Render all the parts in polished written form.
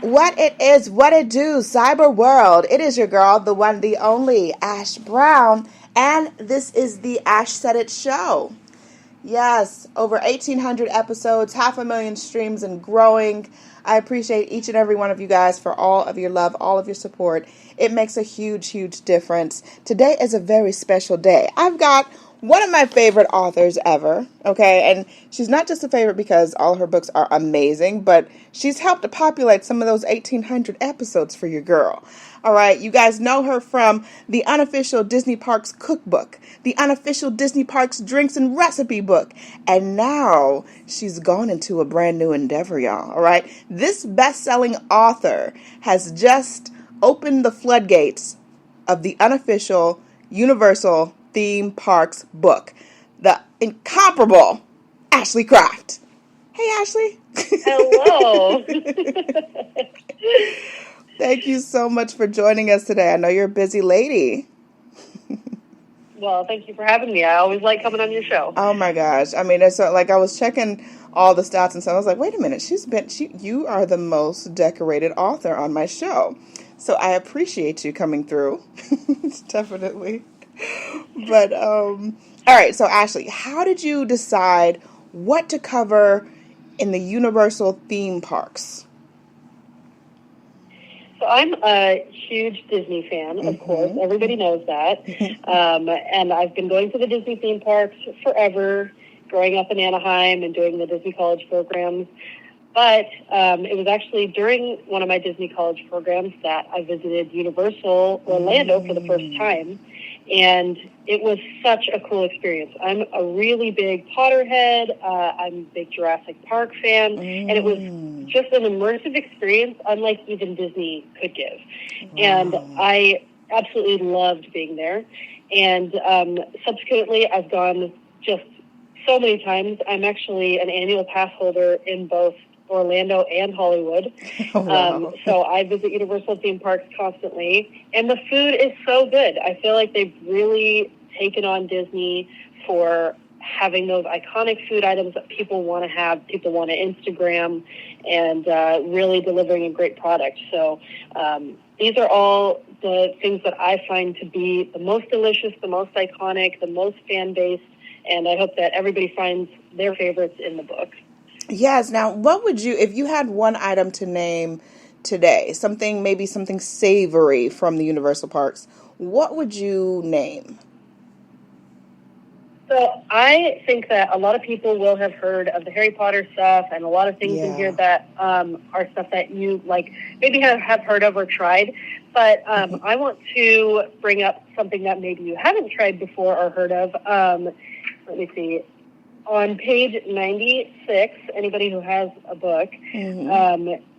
What it is, what it do, cyber world. It is your girl, the one, the only, Ash Brown, and this is the Ash Said It Show. Yes, over 1,800 episodes, 500,000 streams and growing. I appreciate each and every one of you guys for all of your love, all of your support. It makes a huge, huge difference. Today is a very special day. I've got one of my favorite authors ever, okay? And she's not just a favorite because all her books are amazing, but she's helped to populate some of those 1,800 episodes for your girl. All right, you guys know her from the Unofficial Disney Parks Cookbook, the Unofficial Disney Parks Drinks and Recipe Book, and now she's gone into a brand new endeavor, y'all. All right, this best-selling author has just opened the floodgates of the Unofficial Universal Theme Parks book, the incomparable Ashley Craft. Hey, Ashley. Hello. Thank you so much for joining us today. I know you're a busy lady. Well, thank you for having me. I always like coming on your show. Oh my gosh. I mean, it's like I was checking all the stats and stuff. I was like, wait a minute. You are the most decorated author on my show. So I appreciate you coming through. Definitely. But, all right. So Ashley, how did you decide what to cover in the Universal theme parks? So I'm a huge Disney fan, of course. Everybody knows that. And I've been going to the Disney theme parks forever, growing up in Anaheim and doing the Disney College programs. But it was actually during one of my Disney College programs that I visited Universal Orlando for the first time. And it was such a cool experience. I'm a really big Potterhead. I'm a big Jurassic Park fan. And it was just an immersive experience unlike even Disney could give. Wow. And I absolutely loved being there. And subsequently, I've gone just so many times. I'm actually an annual pass holder in both Orlando and Hollywood. Oh, wow. So I visit Universal theme parks constantly, and the food is so good. I feel like they've really taken on Disney for having those iconic food items that people want to have, people want to Instagram, and really delivering a great product. So these are all the things that I find to be the most delicious, the most iconic, the most fan-based, and I hope that everybody finds their favorites in the book. Yes. Now, what would you, if you had one item to name today, maybe something savory from the Universal Parks, what would you name? So I think that a lot of people will have heard of the Harry Potter stuff and a lot of things in here that are stuff that you like maybe have heard of or tried. But I want to bring up something that maybe you haven't tried before or heard of. Let me see. On page 96, anybody who has a book,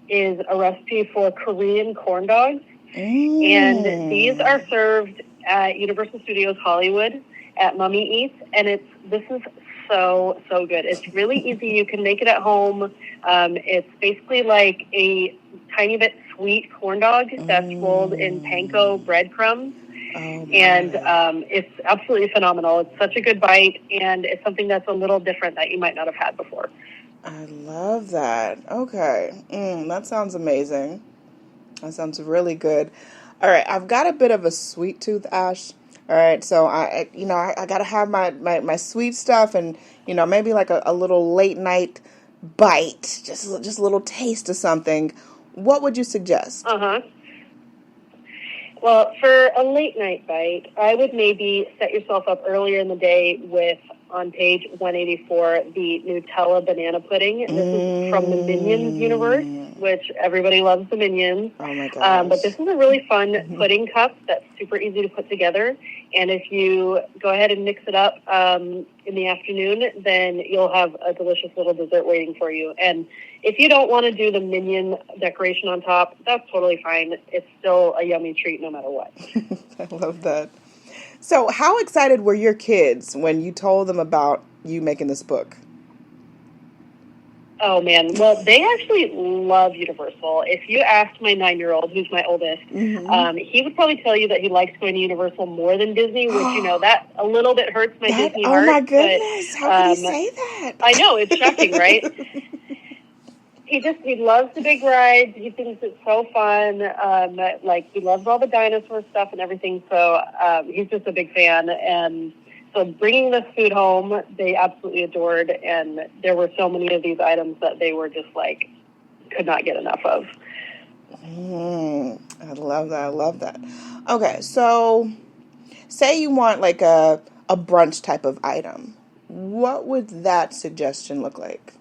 is a recipe for Korean corn dogs. And these are served at Universal Studios Hollywood at Mummy Eats. And this is so good. It's really easy. You can make it at home. It's basically like a tiny bit sweet corn dog that's rolled in panko breadcrumbs. And it's absolutely phenomenal. It's such a good bite, and it's something that's a little different that you might not have had before. I love that. Okay. That sounds amazing. That sounds really good. All right. I've got a bit of a sweet tooth, Ash. All right. So, I got to have my sweet stuff and, maybe like a little late night bite, just a little taste of something. What would you suggest? Well, for a late night bite, I would maybe set yourself up earlier in the day with, on page 184, the Nutella banana pudding. This is from the Minions universe, which everybody loves the Minions. Oh my gosh. But this is a really fun pudding cup that's super easy to put together. And if you go ahead and mix it up in the afternoon, then you'll have a delicious little dessert waiting for you. And if you don't want to do the Minion decoration on top, that's totally fine. It's still a yummy treat no matter what. I love that. So how excited were your kids when you told them about you making this book? Oh, man. Well, they actually love Universal. If you asked my 9-year-old, who's my oldest, he would probably tell you that he likes going to Universal more than Disney, which, that a little bit hurts my Disney heart. Oh, my goodness. How could he say that? I know. It's shocking, right? he loves the big rides. He thinks it's so fun. Like he loves all the dinosaur stuff and everything. So he's just a big fan. And so bringing this food home, they absolutely adored. And there were so many of these items that they were just like could not get enough of. I love that. I love that. Okay, so say you want like a brunch type of item. What would that suggestion look like?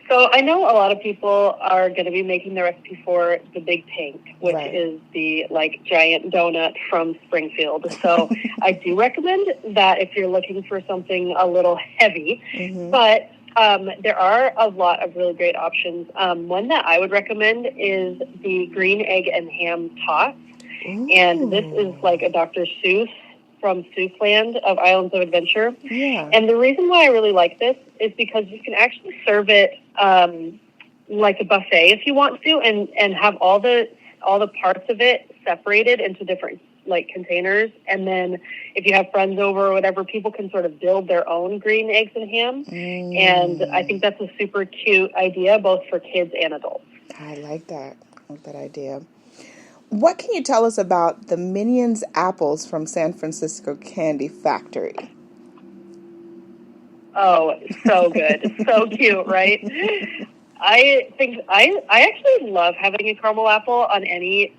So I know a lot of people are going to be making the recipe for the Big Pink, which is the like giant donut from Springfield. So I do recommend that if you're looking for something a little heavy, but there are a lot of really great options. One that I would recommend is the green egg and ham tots. Ooh. And this is like a Dr. Seuss from Seussland of Islands of Adventure. Yeah. And the reason why I really like this is because you can actually serve it like a buffet if you want to, and have all the parts of it separated into different like containers. And then if you have friends over or whatever, people can sort of build their own green eggs and ham. And I think that's a super cute idea, both for kids and adults. I like that. I like that idea. What can you tell us about the Minions apples from San Francisco Candy Factory? Oh, so good. So cute, right? I think I actually love having a caramel apple on any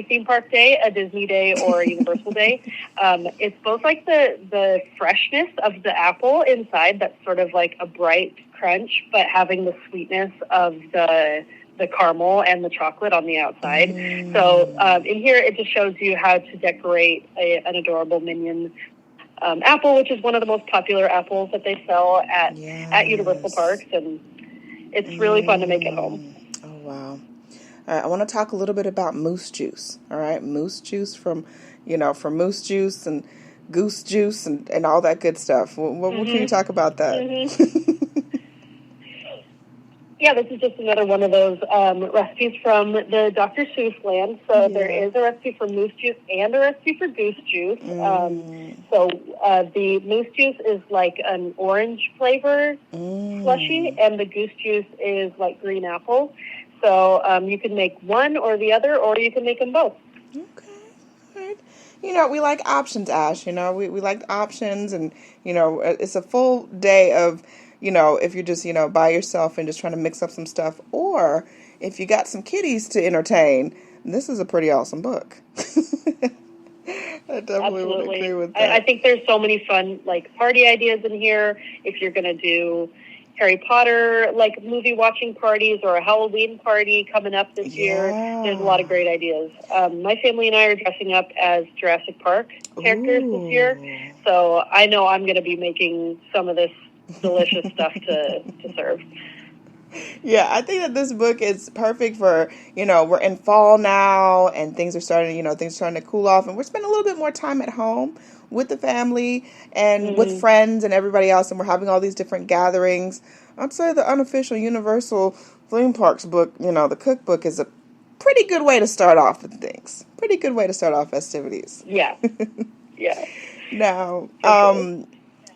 theme park day, a Disney day or a Universal day. It's both like the freshness of the apple inside, that's sort of like a bright crunch, but having the sweetness of the caramel and the chocolate on the outside. So in here, it just shows you how to decorate an adorable Minion apple, which is one of the most popular apples that they sell at Universal Parks, and it's really fun to make at home. Oh, wow. All right, I want to talk a little bit about moose juice. All right, moose juice from Moose Juice and Goose Juice and all that good stuff. What can you talk about that? Yeah, this is just another one of those recipes from the Dr. Seuss land. So there is a recipe for moose juice and a recipe for goose juice. So the moose juice is like an orange flavor slushy, and the goose juice is like green apple. So you can make one or the other, or you can make them both. Okay. All right. We like options, Ash. We like options, and, it's a full day of, if you're just, by yourself and just trying to mix up some stuff, or if you got some kiddies to entertain, this is a pretty awesome book. I definitely would agree with that. I think there's so many fun, like, party ideas in here. If you're going to do Harry Potter, like, movie watching parties or a Halloween party coming up this year, there's a lot of great ideas. My family and I are dressing up as Jurassic Park characters this year, so I know I'm going to be making some of this delicious stuff to serve. Yeah, I think that this book is perfect for, we're in fall now and things are starting to cool off, and we're spending a little bit more time at home with the family and with friends and everybody else, and we're having all these different gatherings. I'd say the Unofficial Universal Theme Parks book, the Cookbook, is a pretty good way to start off with things. Pretty good way to start off festivities. Yeah. Yeah. Now,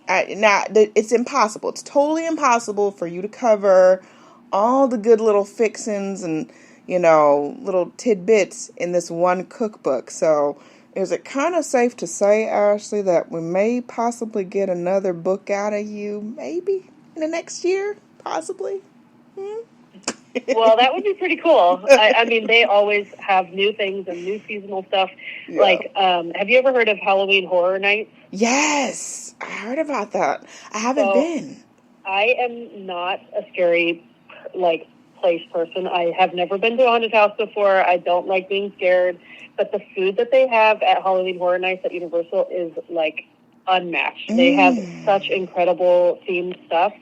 it's impossible. It's totally impossible for you to cover all the good little fixins and, little tidbits in this one cookbook. So is it kind of safe to say, Ashley, that we may possibly get another book out of you maybe in the next year? Possibly? Well, that would be pretty cool. I mean, they always have new things and new seasonal stuff. Yeah. Like, have you ever heard of Halloween Horror Nights? Yes, I heard about that. I haven't been. I am not a scary, place person. I have never been to a haunted house before. I don't like being scared. But the food that they have at Halloween Horror Nights at Universal is, unmatched. They have such incredible themed stuff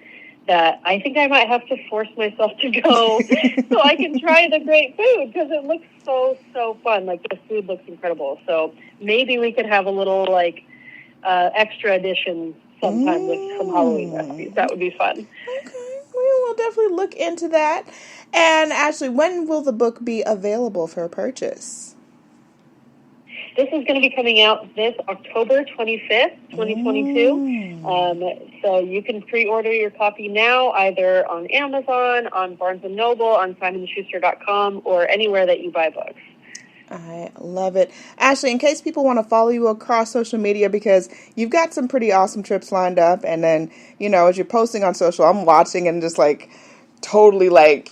that I think I might have to force myself to go so I can try the great food, because it looks so, so fun. The food looks incredible. So maybe we could have a little, extra edition sometime with some Halloween recipes. That would be fun. Okay. We will definitely look into that. And Ashley, when will the book be available for purchase? This is going to be coming out this October 25th, 2022. So you can pre-order your copy now, either on Amazon, on Barnes & Noble, on SimonSchuster.com, or anywhere that you buy books. I love it. Ashley, in case people want to follow you across social media, because you've got some pretty awesome trips lined up, and then, as you're posting on social, I'm watching and just totally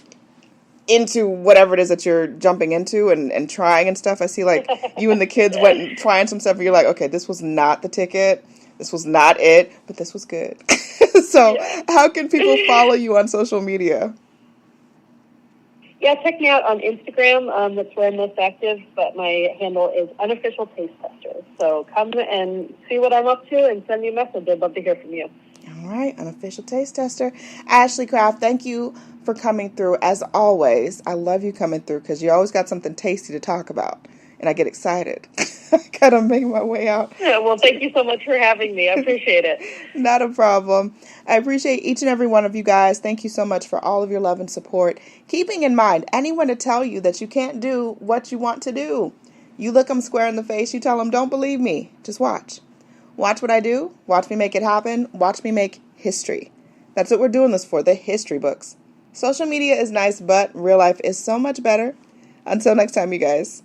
into whatever it is that you're jumping into and trying and stuff. I see you and the kids went trying some stuff and you're like, okay, this was not the ticket. This was not it, but this was good. So how can people follow you on social media? Yeah, check me out on Instagram. That's where I'm most active, but my handle is Unofficial Taste Tester. So come and see what I'm up to and send me a message. I'd love to hear from you. All right, Unofficial Taste Tester. Ashley Craft, thank you for coming through. As always, I love you coming through because you always got something tasty to talk about, and I get excited. I gotta make my way out. Yeah, well, thank you so much for having me. I appreciate it. Not a problem. I appreciate each and every one of you guys. Thank you so much for all of your love and support. Keeping in mind, anyone to tell you that you can't do what you want to do, you look them square in the face, you tell them, don't believe me, just watch. Watch what I do. Watch me make it happen. Watch me make history. That's what we're doing this for, the history books. Social media is nice, but real life is so much better. Until next time, you guys.